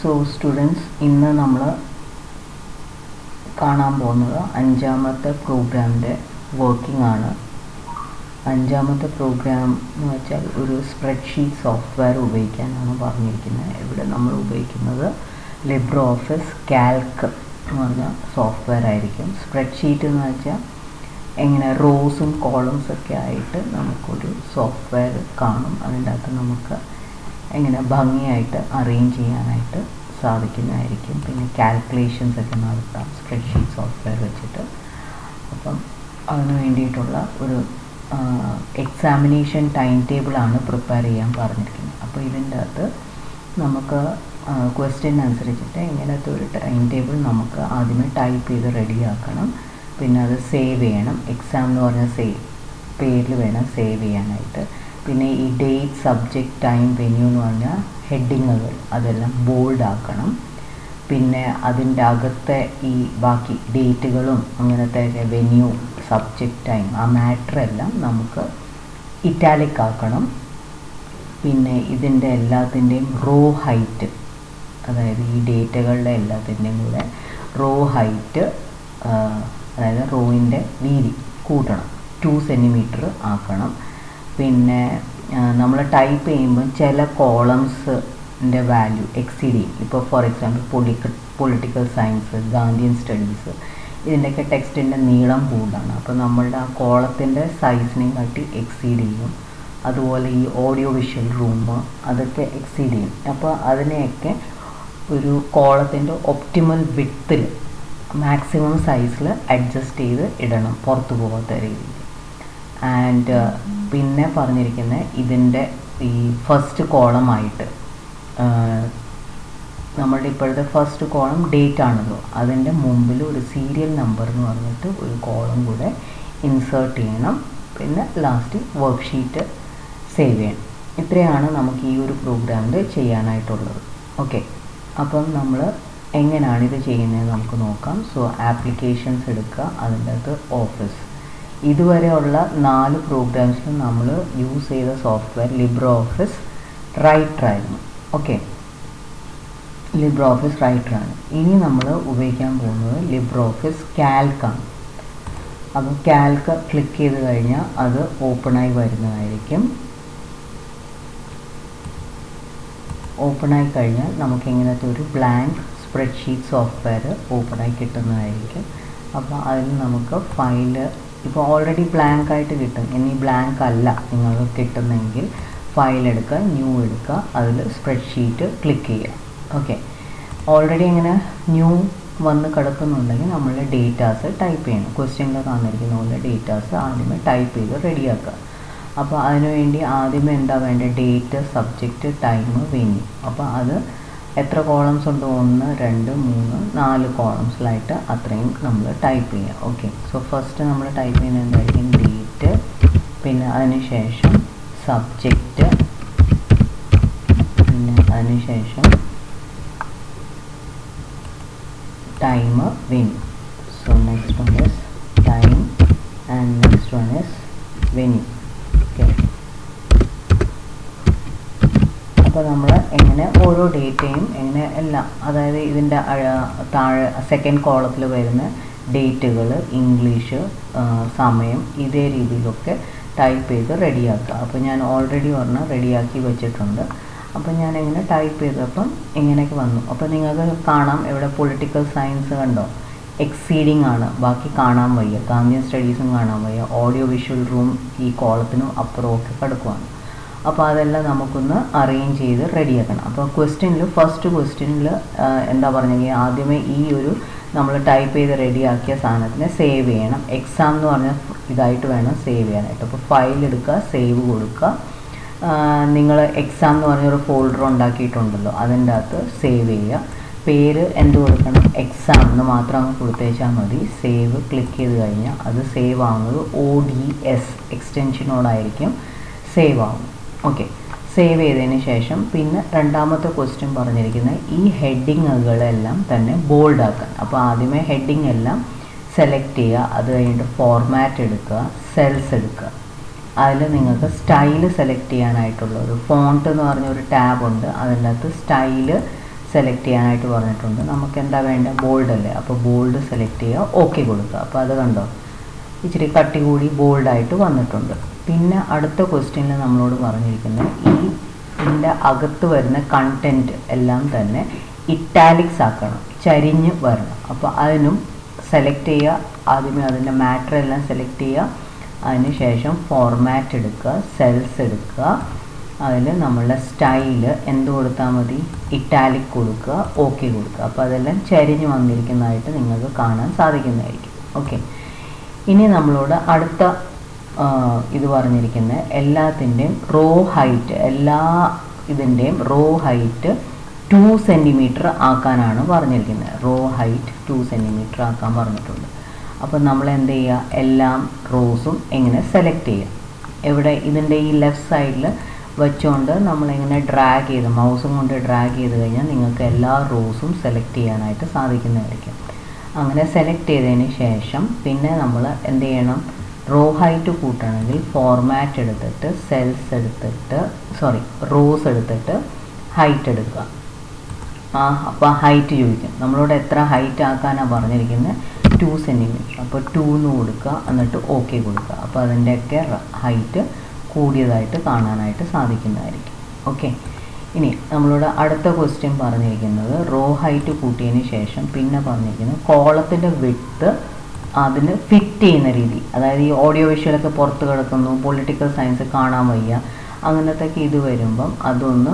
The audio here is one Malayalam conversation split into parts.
സോ സ്റ്റുഡൻസ്, ഇന്ന് നമ്മൾ കാണാൻ പോകുന്നത് അഞ്ചാമത്തെ പ്രോഗ്രാമിൻ്റെ വർക്കിംഗ് ആണ്. അഞ്ചാമത്തെ പ്രോഗ്രാം എന്ന് വെച്ചാൽ ഒരു സ്പ്രെഡ്ഷീറ്റ് സോഫ്റ്റ്വെയർ ഉപയോഗിക്കാനാണ് പറഞ്ഞിരിക്കുന്നത്. ഇവിടെ നമ്മൾ ഉപയോഗിക്കുന്നത് ലിബ്രെ ഓഫീസ് കാൽക്ക് എന്ന് പറഞ്ഞ സോഫ്റ്റ്വെയർ ആയിരിക്കും. സ്പ്രെഡ്ഷീറ്റ് എന്ന് വെച്ചാൽ എങ്ങനെ റോസും കോളംസൊക്കെ ആയിട്ട് നമുക്കൊരു സോഫ്റ്റ്വെയർ കാണും. അതിൻ്റെ അകത്ത് നമുക്ക് എങ്ങനെ ഭംഗിയായിട്ട് അറേഞ്ച് ചെയ്യാനായിട്ട് സാധിക്കുന്നതായിരിക്കും. പിന്നെ കാൽക്കുലേഷൻസ് ഒക്കെ നടത്താം സ്പ്രെഡ്ഷീറ്റ് സോഫ്റ്റ്വെയർ വെച്ചിട്ട്. അപ്പം അതിന് വേണ്ടിയിട്ടുള്ള ഒരു എക്സാമിനേഷൻ ടൈം ടേബിളാണ് പ്രിപ്പയർ ചെയ്യാൻ പറഞ്ഞിരിക്കുന്നത്. അപ്പോൾ ഇതിൻ്റെ അകത്ത് നമുക്ക് ക്വസ്റ്റ്യൻ അനുസരിച്ചിട്ട് ഇങ്ങനത്തെ ഒരു ടൈം ടേബിൾ നമുക്ക് ആദ്യമേ ടൈപ്പ് ചെയ്ത് റെഡിയാക്കണം. പിന്നെ അത് സേവ് ചെയ്യണം. എക്സാം എന്ന് പറഞ്ഞാൽ പേരിൽ വേണം സേവ് ചെയ്യാനായിട്ട്. പിന്നെ ഈ ഡേറ്റ്, സബ്ജക്റ്റ്, ടൈം, വെന്യൂ എന്ന് പറഞ്ഞാൽ ഹെഡിങ്ങുകൾ അതെല്ലാം ബോൾഡ് ആക്കണം. പിന്നെ അതിൻ്റെ അകത്തെ ഈ ബാക്കി ഡേറ്റുകളും അങ്ങനത്തെ വെന്യൂ, സബ്ജക്റ്റ്, ടൈം, ആ മാറ്റർ എല്ലാം നമുക്ക് ഇറ്റാലിക് ആക്കണം. പിന്നെ ഇതിൻ്റെ എല്ലാത്തിൻ്റെയും റോ ഹൈറ്റ്, അതായത് ഈ ഡേറ്റുകളുടെ എല്ലാത്തിൻ്റെയും കൂടെ റോ ഹൈറ്റ്, അതായത് റോയിൻ്റെ വീതി കൂട്ടണം, 2 സെൻറ്റിമീറ്റർ ആക്കണം. പിന്നെ നമ്മൾ ടൈപ്പ് ചെയ്യുമ്പോൾ ചില കോളംസിൻ്റെ വാല്യൂ എക്സീഡ് ചെയ്യും. ഇപ്പോൾ for example political science, Gandhian studies, ഇതിൻ്റെയൊക്കെ ടെക്സ്റ്റിൻ്റെ നീളം കൂടുതലാണ്. അപ്പോൾ നമ്മളുടെ ആ കോളത്തിൻ്റെ സൈസിനെയും കാട്ടി എക്സീഡ് ചെയ്യും. അതുപോലെ ഈ ഓഡിയോ വിഷ്വൽ റൂം അതൊക്കെ എക്സീഡ് ചെയ്യും. അപ്പോൾ അതിനെയൊക്കെ ഒരു കോളത്തിൻ്റെ ഒപ്റ്റിമൽ വിഡ്ത്തിൽ മാക്സിമം സൈസിൽ അഡ്ജസ്റ്റ് ചെയ്ത് ഇടണം, പുറത്തു പോകാത്ത രീതിയിൽ. ആൻഡ് പിന്നെ പറഞ്ഞിരിക്കുന്നത് ഇതിൻ്റെ ഈ ഫസ്റ്റ് കോളമായിട്ട് നമ്മളുടെ ഇപ്പോഴത്തെ ഫസ്റ്റ് കോളം ഡേറ്റ് ആണല്ലോ, അതിൻ്റെ മുമ്പിൽ ഒരു സീരിയൽ നമ്പർ എന്ന് പറഞ്ഞിട്ട് ഒരു കോളം കൂടെ ഇൻസേർട്ട് ചെയ്യണം. പിന്നെ ലാസ്റ്റ് വർക്ക്ഷീറ്റ് സേവ് ചെയ്യണം. ഇത്രയാണ് നമുക്ക് ഈ ഒരു പ്രോഗ്രാമിൽ ചെയ്യാനായിട്ടുള്ളത്. ഓക്കെ, അപ്പം നമ്മൾ എങ്ങനെയാണ് ഇത് ചെയ്യുന്നത് നമുക്ക് നോക്കാം. സോ ആപ്ലിക്കേഷൻസ് എടുക്കുക, അതിൻ്റെ അകത്ത് ഓഫീസ്. ഇതുവരെയുള്ള 4 പ്രോഗ്രാംസിലും നമ്മൾ യൂസ് ചെയ്ത സോഫ്റ്റ്വെയർ ലിബ്രെ ഓഫീസ് റൈറ്റർ ആയിരുന്നു. ഓക്കെ, ലിബ്രെ ഓഫീസ് റൈറ്ററാണ്. ഇനി നമ്മൾ ഉപയോഗിക്കാൻ പോകുന്നത് ലിബ്രെ ഓഫീസ് കാൽക്കാണ്. അപ്പോൾ കാൽക്ക് ക്ലിക്ക് ചെയ്ത് കഴിഞ്ഞാൽ അത് ഓപ്പണായി വരുന്നതായിരിക്കും. ഓപ്പണായി കഴിഞ്ഞാൽ നമുക്ക് ഇങ്ങനത്തെ ഒരു ബ്ലാങ്ക് സ്പ്രെഡ്ഷീറ്റ് സോഫ്റ്റ്വെയർ ഓപ്പണായി കിട്ടുന്നതായിരിക്കും. അപ്പോൾ അതിൽ നമുക്ക് ഫയല് ഇപ്പോൾ ഓൾറെഡി ബ്ലാങ്ക് ആയിട്ട് കിട്ടും. ഇനി ബ്ലാങ്ക് അല്ല നിങ്ങൾക്ക് കിട്ടുന്നെങ്കിൽ ഫയൽ എടുക്കുക, ന്യൂ എടുക്കുക, അതിൽ സ്പ്രെഡ്ഷീറ്റ് ക്ലിക്ക് ചെയ്യുക. ഓക്കെ, ഓൾറെഡി ഇങ്ങനെ ന്യൂ വന്ന് കിടക്കുന്നുണ്ടെങ്കിൽ നമ്മൾ ഡേറ്റാസ് ടൈപ്പ് ചെയ്യണം. ക്വസ്റ്റ്യനിൽ തന്നിരിക്കുന്ന പോലെ ഡേറ്റാസ് ആദ്യമേ ടൈപ്പ് ചെയ്ത് റെഡിയാക്കുക. അപ്പോൾ അതിനുവേണ്ടി ആദ്യമേ എന്താ വേണ്ടത്? Date, subject, time, venue. അപ്പോൾ അത് എത്ര കോളംസ് ഉണ്ട്? 1, 2, 3, 4 കോളംസിലായിട്ട് അത്രയും നമ്മൾ ടൈപ്പ് ചെയ്യുക. ഓക്കെ, സോ ഫസ്റ്റ് നമ്മൾ ടൈപ്പ് ചെയ്യുന്നത് എന്തായിരിക്കും? ഡേറ്റ്, പിന്നെ അതിനുശേഷം സബ്ജക്റ്റ്, പിന്നെ അതിനുശേഷം time, venue. So next one is time and next one is venue. Okay, അപ്പോൾ നമ്മൾ എങ്ങനെ ഓരോ ഡേറ്റയും എങ്ങനെ എല്ലാം, അതായത് ഇതിൻ്റെ താഴെ സെക്കൻഡ് കോളത്തിൽ വരുന്ന ഡേറ്റുകൾ, ഇംഗ്ലീഷ്, സമയം, ഇതേ രീതിയിലൊക്കെ ടൈപ്പ് ചെയ്ത് റെഡിയാക്കുക. അപ്പോൾ ഞാൻ ഓൾറെഡി ഒരെണ്ണം റെഡിയാക്കി വെച്ചിട്ടുണ്ട്. അപ്പോൾ ഞാൻ എങ്ങനെ ടൈപ്പ് ചെയ്തപ്പം ഇങ്ങനെയൊക്കെ വന്നു. അപ്പോൾ നിങ്ങൾക്ക് കാണാം ഇവിടെ പൊളിറ്റിക്കൽ സയൻസ് കണ്ടോ, എക്സീഡിങ് ആണ്, ബാക്കി കാണാൻ വയ്യ. ഗാന്ധിയൻ സ്റ്റഡീസും കാണാൻ വയ്യ. ഓഡിയോ വിഷ്വൽ റൂം ഈ കോളത്തിനും അപ്പുറമൊക്കെ കിടക്കുവാണ്. അപ്പോൾ അതെല്ലാം നമുക്കൊന്ന് അറേഞ്ച് ചെയ്ത് റെഡിയാക്കണം. അപ്പോൾ ഫസ്റ്റ് ക്വസ്റ്റ്യനിൽ എന്താ പറഞ്ഞെങ്കിൽ ആദ്യമേ ഈ ഒരു നമ്മൾ ടൈപ്പ് ചെയ്ത് റെഡിയാക്കിയ സാധനത്തിനെ സേവ് ചെയ്യണം. എക്സാം എന്ന് പറഞ്ഞാൽ ഇതായിട്ട് വേണം സേവ് ചെയ്യാനായിട്ട്. അപ്പോൾ ഫയൽ എടുക്കുക, സേവ് കൊടുക്കുക. നിങ്ങൾ എക്സാം എന്ന് പറഞ്ഞൊരു ഫോൾഡർ ഉണ്ടാക്കിയിട്ടുണ്ടല്ലോ, അതിൻ്റെ അകത്ത് സേവ് ചെയ്യുക. പേര് എന്ത് കൊടുക്കണം? എക്സാം എന്ന് മാത്രം അങ്ങ് കൊടുത്തേച്ചാൽ മതി. സേവ് ക്ലിക്ക് ചെയ്ത് കഴിഞ്ഞാൽ അത് സേവ് ആവുന്നത് ODS എക്സ്റ്റൻഷനോടായിരിക്കും സേവ് ആവും. ഓക്കെ, സേവ് ചെയ്തതിന് ശേഷം പിന്നെ രണ്ടാമത്തെ ക്വസ്റ്റ്യൻ പറഞ്ഞിരിക്കുന്നത് ഈ ഹെഡിങ്ങുകളെല്ലാം തന്നെ ബോൾഡ് ആക്കാൻ. അപ്പോൾ ആദ്യമേ ഹെഡിങ് എല്ലാം സെലക്ട് ചെയ്യുക, അത് കഴിഞ്ഞിട്ട് ഫോർമാറ്റ് എടുക്കുക, സെൽസ് എടുക്കുക. അതിൽ നിങ്ങൾക്ക് സ്റ്റൈല് സെലക്ട് ചെയ്യാനായിട്ടുള്ള ഒരു ഫോണ്ട് എന്ന് പറഞ്ഞ ഒരു ടാബ് ഉണ്ട്. അതിൻ്റെ അകത്ത് സ്റ്റൈല് സെലക്ട് ചെയ്യാനായിട്ട് പറഞ്ഞിട്ടുണ്ട്. നമുക്ക് എന്താ വേണ്ടത്? ബോൾഡ് അല്ലേ, അപ്പോൾ ബോൾഡ് സെലക്ട് ചെയ്യുക, ഓക്കെ കൊടുക്കുക. അപ്പോൾ അത് കണ്ടോ, ഇച്ചിരി കട്ടി കൂടി ബോൾഡായിട്ട് വന്നിട്ടുണ്ട്. പിന്നെ അടുത്ത ക്വസ്റ്റ്യനിൽ നമ്മളോട് പറഞ്ഞിരിക്കുന്നത് ഇതിൻ്റെ അകത്ത് വരുന്ന കണ്ടൻറ്റ് എല്ലാം തന്നെ ഇറ്റാലിക്സ് ആക്കണം, ചരിഞ്ഞ് വരണം. അപ്പോൾ അതിനും സെലക്ട് ചെയ്യുക, ആദ്യമേ അതിൻ്റെ മാറ്റർ എല്ലാം സെലക്ട് ചെയ്യുക, അതിന് ശേഷം ഫോർമാറ്റ് എടുക്കുക, സെൽസ് എടുക്കുക, അതിൽ നമ്മളുടെ സ്റ്റൈല് എന്ത് കൊടുത്താൽ മതി? ഇറ്റാലിക് കൊടുക്കുക, ഓക്കെ കൊടുക്കുക. അപ്പോൾ അതെല്ലാം ചരിഞ്ഞ് വന്നിരിക്കുന്നതായിട്ട് നിങ്ങൾക്ക് കാണാൻ സാധിക്കുന്നതായിരിക്കും. ഓക്കെ, ഇനി നമ്മളോട് അടുത്ത ഇത് പറഞ്ഞിരിക്കുന്നത് എല്ലാത്തിൻ്റെയും റോ ഹൈറ്റ്, എല്ലാ ഇതിൻ്റെയും റോ ഹൈറ്റ് 2 സെൻറ്റിമീറ്റർ ആക്കാനാണ് പറഞ്ഞിരിക്കുന്നത്. റോ ഹൈറ്റ് 2 സെൻറ്റിമീറ്റർ ആക്കാൻ പറഞ്ഞിട്ടുണ്ട്. അപ്പോൾ നമ്മൾ എന്ത് ചെയ്യുക? എല്ലാം റോസും എങ്ങനെ സെലക്ട് ചെയ്യുക? എവിടെ? ഇതിൻ്റെ ഈ ലെഫ്റ്റ് സൈഡിൽ വെച്ചുകൊണ്ട് നമ്മളിങ്ങനെ ഡ്രാഗ് ചെയ്ത്, മൗസും കൊണ്ട് ഡ്രാഗ് ചെയ്ത് കഴിഞ്ഞാൽ നിങ്ങൾക്ക് എല്ലാ റോസും സെലക്ട് ചെയ്യാനായിട്ട് സാധിക്കുന്നതായിരിക്കും. അങ്ങനെ സെലക്ട് ചെയ്തതിന് ശേഷം പിന്നെ നമ്മൾ എന്ത് ചെയ്യണം? റോ ഹൈറ്റ് കൂട്ടണമെങ്കിൽ ഫോർമാറ്റ് എടുത്തിട്ട് സെൽസ് എടുത്തിട്ട് റോസ് എടുത്തിട്ട് ഹൈറ്റ് എടുക്കുക. അപ്പോൾ ഹൈറ്റ് ചോദിക്കും, നമ്മളോട് എത്ര ഹൈറ്റ് ആക്കാനാണ് പറഞ്ഞിരിക്കുന്നത്? 2 സെൻറ്റിമീറ്റർ. അപ്പോൾ 2 എന്ന് കൊടുക്കുക, എന്നിട്ട് ഓക്കെ കൊടുക്കുക. അപ്പോൾ അതിൻ്റെയൊക്കെ ഹൈറ്റ് കൂടിയതായിട്ട് കാണാനായിട്ട് സാധിക്കുന്നതായിരിക്കും. ഓക്കെ, ഇനി നമ്മളോട് അടുത്ത ക്വസ്റ്റ്യൻ പറഞ്ഞിരിക്കുന്നത് റോ ഹൈറ്റ് കൂട്ടിയതിന് ശേഷം പിന്നെ പറഞ്ഞിരിക്കുന്നത് കോളത്തിൻ്റെ വിഡ്ത്ത് അതിന് ഫിറ്റ് ചെയ്യുന്ന രീതി. അതായത് ഈ ഓഡിയോ വിഷ്വലൊക്കെ പുറത്ത് കിടക്കുന്നു, പൊളിറ്റിക്കൽ സയൻസ് കാണാൻ വയ്യ, അങ്ങനത്തെ ഇത് വരുമ്പം അതൊന്ന്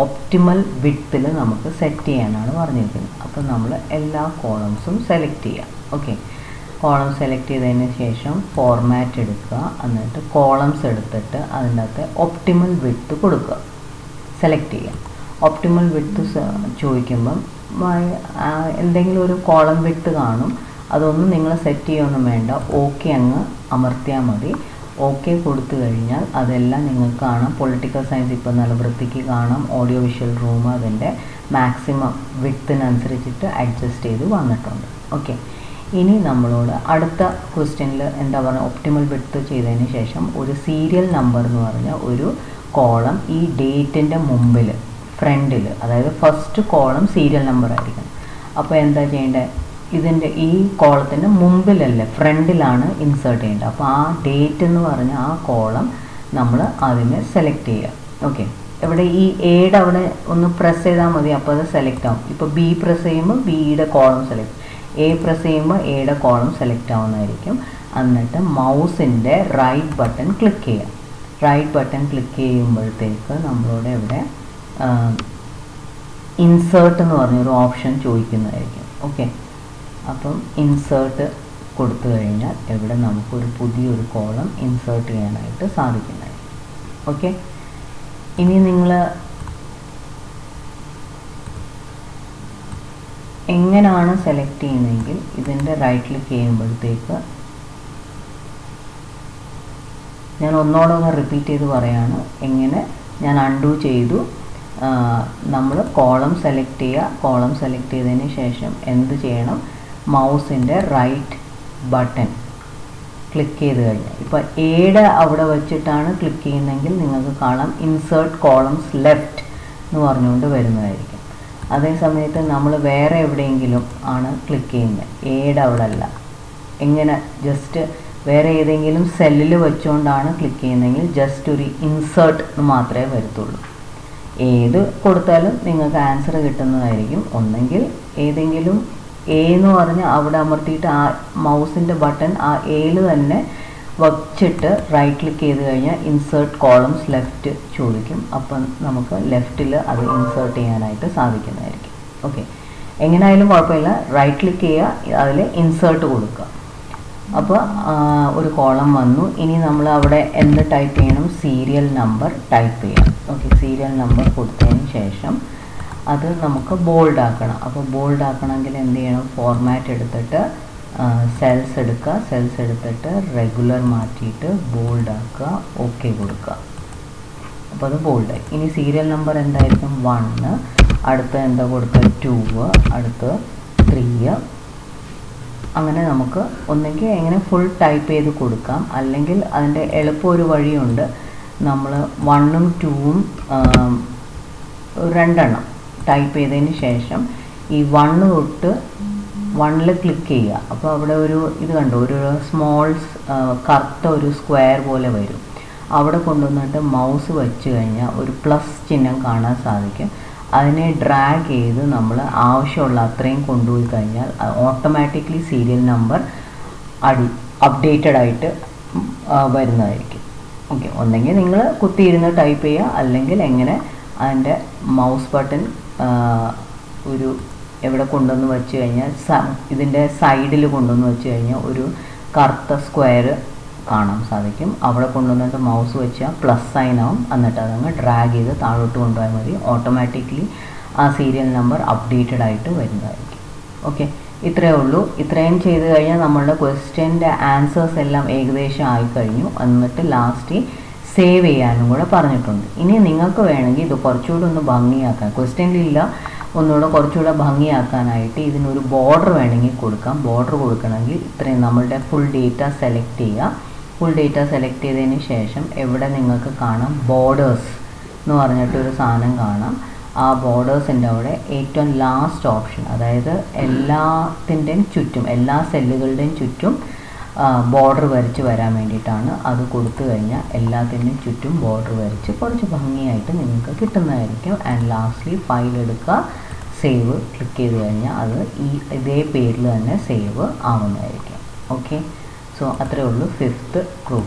ഒപ്റ്റിമൽ വിഡ്ത്തിൽ നമുക്ക് സെറ്റ് ചെയ്യാനാണ് പറഞ്ഞിരിക്കുന്നത്. അപ്പോൾ നമ്മൾ എല്ലാ കോളംസും സെലക്ട് ചെയ്യുക. ഓക്കെ, കോളം സെലക്ട് ചെയ്തതിന് ശേഷം ഫോർമാറ്റ് എടുക്കുക, എന്നിട്ട് കോളംസ് എടുത്തിട്ട് അതിൻ്റെ അകത്ത് ഒപ്റ്റിമൽ വിഡ്ത്ത് കൊടുക്കുക, സെലക്ട് ചെയ്യുക. ഒപ്റ്റിമൽ വിഡ്ത്ത് ചോദിക്കുമ്പം എന്തെങ്കിലും ഒരു കോളം വിഡ്ത്ത് കാണും, അതൊന്നും നിങ്ങൾ സെറ്റ് ചെയ്യുകയൊന്നും വേണ്ട, ഓക്കെ അങ്ങ് അമർത്തിയാൽ മതി. ഓക്കെ കൊടുത്തു കഴിഞ്ഞാൽ അതെല്ലാം നിങ്ങൾക്ക് കാണാം. പൊളിറ്റിക്കൽ സയൻസ് ഇപ്പോൾ നല്ല വൃത്തിക്ക് കാണാം. ഓഡിയോ വിഷ്വൽ റൂം അതിൻ്റെ മാക്സിമം വിഡ്ത്തിനനുസരിച്ചിട്ട് അഡ്ജസ്റ്റ് ചെയ്ത് വന്നിട്ടുണ്ട്. ഓക്കെ, ഇനി നമ്മളോട് അടുത്ത ക്വസ്റ്റ്യനിൽ എന്താ പറയുക? ഒപ്റ്റിമൽ വിഡ്ത്ത് ചെയ്തതിന് ശേഷം ഒരു സീരിയൽ നമ്പർ എന്ന് പറഞ്ഞ ഒരു കോളം ഈ ഡേറ്റിൻ്റെ മുമ്പിൽ ഫ്രണ്ടിൽ, അതായത് ഫസ്റ്റ് കോളം സീരിയൽ നമ്പർ ആയിരിക്കും. അപ്പോൾ എന്താ ചെയ്യേണ്ടത്? ഇതിൻ്റെ ഈ കോളത്തിൻ്റെ മുമ്പിലല്ല ഫ്രണ്ടിലാണ് ഇൻസേർട്ട് ചെയ്യേണ്ടത്. അപ്പോൾ ആ ഡേറ്റ് എന്ന് പറഞ്ഞ ആ കോളം നമ്മൾ അതിനെ സെലക്ട് ചെയ്യുക. ഓക്കെ, ഇവിടെ ഈ എയുടെ അവിടെ ഒന്ന് പ്രസ് ചെയ്താൽ മതി, അപ്പോൾ അത് സെലക്ട് ആവും. ഇപ്പോൾ ബി പ്രസ് ചെയ്യുമ്പോൾ ബിയുടെ കോളം സെലക്ട്, എ പ്രസ് ചെയ്യുമ്പോൾ എയുടെ കോളം സെലക്ട് ആവുന്നതായിരിക്കും. എന്നിട്ട് മൗസിൻ്റെ റൈറ്റ് ബട്ടൺ ക്ലിക്ക് ചെയ്യുക. റൈറ്റ് ബട്ടൺ ക്ലിക്ക് ചെയ്യുമ്പോഴത്തേക്ക് നമ്മളോട് ഇവിടെ ഇൻസേർട്ട് എന്ന് പറഞ്ഞൊരു ഓപ്ഷൻ ചോദിക്കുന്നതായിരിക്കും. ഓക്കെ, അപ്പം ഇൻസേർട്ട് കൊടുത്തു കഴിഞ്ഞാൽ ഇവിടെ നമുക്കൊരു പുതിയൊരു കോളം ഇൻസേർട്ട് ചെയ്യാനായിട്ട് സാധിക്കുന്നതായിരിക്കും. ഓക്കെ, ഇനി നിങ്ങൾ എങ്ങനെയാണ് സെലക്ട് ചെയ്യുന്നതെങ്കിൽ ഇതിൻ്റെ റൈറ്റ് ക്ലിക്ക് ചെയ്യുമ്പോഴത്തേക്ക് ഞാൻ ഒന്നോടൊന്ന് റിപ്പീറ്റ് ചെയ്ത് പറയാണ്. എങ്ങനെ ഞാൻ അൺഡു ചെയ്തു. നമ്മൾ കോളം സെലക്ട് ചെയ്യുക. കോളം സെലക്ട് ചെയ്തതിന് ശേഷം എന്ത് ചെയ്യണം? മൗസിൻ്റെ റൈറ്റ് ബട്ടൺ ക്ലിക്ക് ചെയ്ത് കഴിഞ്ഞാൽ, ഇപ്പോൾ എയുടെ അവിടെ വെച്ചിട്ടാണ് ക്ലിക്ക് ചെയ്യുന്നതെങ്കിൽ നിങ്ങൾക്ക് കാണാം ഇൻസേർട്ട് കോളംസ് ലെഫ്റ്റ് എന്ന് പറഞ്ഞുകൊണ്ട് വരുന്നതായിരിക്കും. അതേ സമയത്ത് നമ്മൾ വേറെ എവിടെയെങ്കിലും ആണ് ക്ലിക്ക് ചെയ്യുന്നത്, എയുടെ അവിടെ അല്ല, എങ്ങനെ ജസ്റ്റ് വേറെ ഏതെങ്കിലും സെല്ലിൽ വെച്ചുകൊണ്ടാണ് ക്ലിക്ക് ചെയ്യുന്നതെങ്കിൽ ജസ്റ്റ് ഒരു ഇൻസേർട്ട് എന്ന് മാത്രമേ വരത്തുള്ളൂ. ഏത് കൊടുത്താലും നിങ്ങൾക്ക് ആൻസർ കിട്ടുന്നതായിരിക്കും. ഒന്നെങ്കിൽ ഏതെങ്കിലും എ എന്ന് പറഞ്ഞ് അവിടെ അമർത്തിയിട്ട് ആ മൗസിൻ്റെ ബട്ടൺ ആ എയിൽ തന്നെ വച്ചിട്ട് റൈറ്റ് ക്ലിക്ക് ചെയ്ത് കഴിഞ്ഞാൽ ഇൻസേർട്ട് കോളംസ് ലെഫ്റ്റ് ചോദിക്കും. അപ്പം നമുക്ക് ലെഫ്റ്റിൽ അത് ഇൻസേർട്ട് ചെയ്യാനായിട്ട് സാധിക്കുന്നതായിരിക്കും. ഓക്കെ, എങ്ങനെയായാലും കുഴപ്പമില്ല, റൈറ്റ് ക്ലിക്ക് ചെയ്യുക, അതിൽ ഇൻസേർട്ട് കൊടുക്കുക. അപ്പോൾ ഒരു കോളം വന്നു. ഇനി നമ്മൾ അവിടെ എന്ത് ടൈപ്പ് ചെയ്യണം? സീരിയൽ നമ്പർ ടൈപ്പ് ചെയ്യണം. ഓക്കെ, സീരിയൽ നമ്പർ കൊടുത്തതിന് ശേഷം അത് നമുക്ക് ബോൾഡ് ആക്കണം. അപ്പോൾ ബോൾഡ് ആക്കണമെങ്കിൽ എന്ത് ചെയ്യണം? ഫോർമാറ്റ് എടുത്തിട്ട് സെൽസ് എടുക്കുക. സെൽസ് എടുത്തിട്ട് റെഗുലർ മാറ്റിയിട്ട് ബോൾഡ് ആക്കുക, ഓക്കെ കൊടുക്കുക. അപ്പോൾ അത് ബോൾഡായി. ഇനി സീരിയൽ നമ്പർ എന്തായിരിക്കും? 1, അടുത്ത് എന്താ കൊടുക്കുക? 2, അടുത്ത് 3. അങ്ങനെ നമുക്ക് ഒന്നെങ്കിൽ എങ്ങനെ ഫുൾ ടൈപ്പ് ചെയ്ത് കൊടുക്കാം, അല്ലെങ്കിൽ അതിൻ്റെ എളുപ്പം ഒരു വഴിയുണ്ട്. നമ്മൾ 1ഉം 2ഉം 2 എണ്ണം ടൈപ്പ് ചെയ്തതിന് ശേഷം ഈ 1 തൊട്ട് 1 ക്ലിക്ക് ചെയ്യുക. അപ്പോൾ അവിടെ ഒരു ഇത് കണ്ടോ, ഒരു സ്മോൾ കറുത്ത ഒരു സ്ക്വയർ പോലെ വരും. അവിടെ കൊണ്ടുവന്നിട്ട് മൗസ് വെച്ച് കഴിഞ്ഞാൽ ഒരു പ്ലസ് ചിഹ്നം കാണാൻ സാധിക്കും. അതിനെ ഡ്രാഗ് ചെയ്ത് നമ്മൾ ആവശ്യമുള്ള അത്രയും കൊണ്ടുപോയി കഴിഞ്ഞാൽ ഓട്ടോമാറ്റിക്കലി സീരിയൽ നമ്പർ അപ്ഡേറ്റഡ് ആയിട്ട് വരുന്നതായിരിക്കും. ഓക്കെ, ഒന്നെങ്കിൽ നിങ്ങൾ കുത്തിയിരുന്ന് ടൈപ്പ് ചെയ്യുക, അല്ലെങ്കിൽ എങ്ങനെ അതിൻ്റെ മൗസ് ബട്ടൺ ഒരു എവിടെ കൊണ്ടുവന്ന് വെച്ച് കഴിഞ്ഞാൽ ഇതിൻ്റെ സൈഡിൽ കൊണ്ടുവന്ന് വെച്ച് കഴിഞ്ഞാൽ ഒരു കറുത്ത സ്ക്വയർ കാണാൻ സാധിക്കും. അവിടെ കൊണ്ടുവന്നിട്ട് മൗസ് വെച്ചാൽ പ്ലസ് സൈൻ ആവും. എന്നിട്ട് അതങ്ങ് ഡ്രാഗ് ചെയ്ത് താഴോട്ട് കൊണ്ടുപോയാൽ മതി. ഓട്ടോമാറ്റിക്കലി ആ സീരിയൽ നമ്പർ അപ്ഡേറ്റഡ് ആയിട്ട് വരുന്നതായിരിക്കും. ഓക്കെ, ഇത്രയേ ഉള്ളൂ. ഇത്രയും ചെയ്ത് കഴിഞ്ഞാൽ നമ്മളുടെ ക്വസ്റ്റ്യൻ്റെ ആൻസേഴ്സ് എല്ലാം ഏകദേശം ആയിക്കഴിഞ്ഞു. എന്നിട്ട് ലാസ്റ്റ് സേവ് ചെയ്യാനും കൂടെ പറഞ്ഞിട്ടുണ്ട്. ഇനി നിങ്ങൾക്ക് വേണമെങ്കിൽ ഇത് കുറച്ചുകൂടെ ഒന്ന് ഭംഗിയാക്കാൻ, ക്വസ്റ്റ്യനിലില്ല, ഒന്നുകൂടെ കുറച്ചുകൂടെ ഭംഗിയാക്കാനായിട്ട് ഇതിനൊരു ബോർഡർ വേണമെങ്കിൽ കൊടുക്കാം. ബോർഡർ കൊടുക്കണമെങ്കിൽ ഇത്രയും നമ്മളുടെ ഫുൾ ഡേറ്റ സെലക്ട് ചെയ്യുക. ഫുൾ ഡേറ്റ സെലക്ട് ചെയ്തതിന് ശേഷം എവിടെ നിങ്ങൾക്ക് കാണാം ബോർഡേഴ്സ് എന്ന് പറഞ്ഞിട്ടൊരു സാധനം കാണാം. ആ ബോർഡേഴ്സിൻ്റെ അവിടെ ഏറ്റവും ലാസ്റ്റ് ഓപ്ഷൻ, അതായത് എല്ലാത്തിൻ്റെയും ചുറ്റും, എല്ലാ സെല്ലുകളുടെയും ചുറ്റും ബോർഡർ വരച്ച് വരാൻ വേണ്ടിയിട്ടാണ്. അത് കൊടുത്തു കഴിഞ്ഞാൽ എല്ലാത്തിൻ്റെയും ചുറ്റും ബോർഡർ വരച്ച് കുറച്ച് ഭംഗിയായിട്ട് നിങ്ങൾക്ക് കിട്ടുന്നതായിരിക്കും. ആൻഡ് ലാസ്റ്റ്ലി ഫയൽ എടുക്കുക, സേവ് ക്ലിക്ക് ചെയ്ത് കഴിഞ്ഞാൽ അത് ഇതേ പേരിൽ തന്നെ സേവ് ആവുന്നതായിരിക്കും. ഓക്കെ, സോ അത്രയേ ഉള്ളൂ 5th ഗ്രൂപ്പ്.